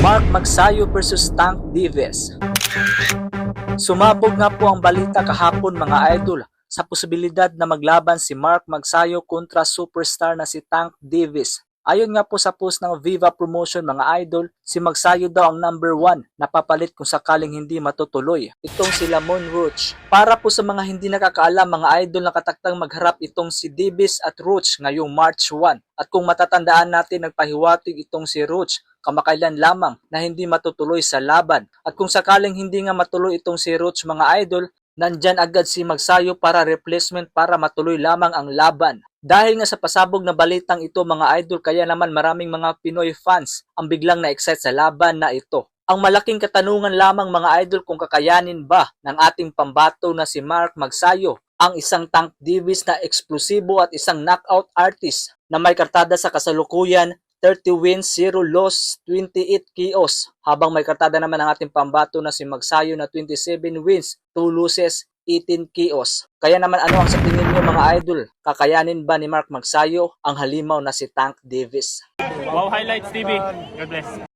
Mark Magsayo versus Tank Davis. Sumabog nga po ang balita kahapon mga idol sa posibilidad na maglaban si Mark Magsayo kontra superstar na si Tank Davis. Ayon nga po sa post ng Viva Promotion mga idol, si Magsayo daw ang number 1 na papalit kung sakaling hindi matutuloy itong si Lamon Roach. Para po sa mga hindi nakakaalam mga idol, nakataktang magharap itong si Davis at Roach ngayong March 1. At kung matatandaan natin, nagpahiwatig itong si Roach kamakailan lamang na hindi matutuloy sa laban. At kung sakaling hindi nga matuloy itong si Roach mga idol, nandyan agad si Magsayo para replacement para matuloy lamang ang laban. Dahil nga sa pasabog na balitang ito mga idol, kaya naman maraming mga Pinoy fans ang biglang na-excite sa laban na ito. Ang malaking katanungan lamang mga idol kung kakayanin ba ng ating pambato na si Mark Magsayo ang isang Tank Davis na eksplosibo at isang knockout artist na may kartada sa kasalukuyan 30 wins, 0 loss, 28 KOs. Habang may kartada naman ang ating pambato na si Magsayo na 27 wins, 2 losses, 18 KOs. Kaya naman ano ang sa tingin nyo mga idol? Kakayanin ba ni Mark Magsayo ang halimaw na si Tank Davis? Wow highlights TV. God bless.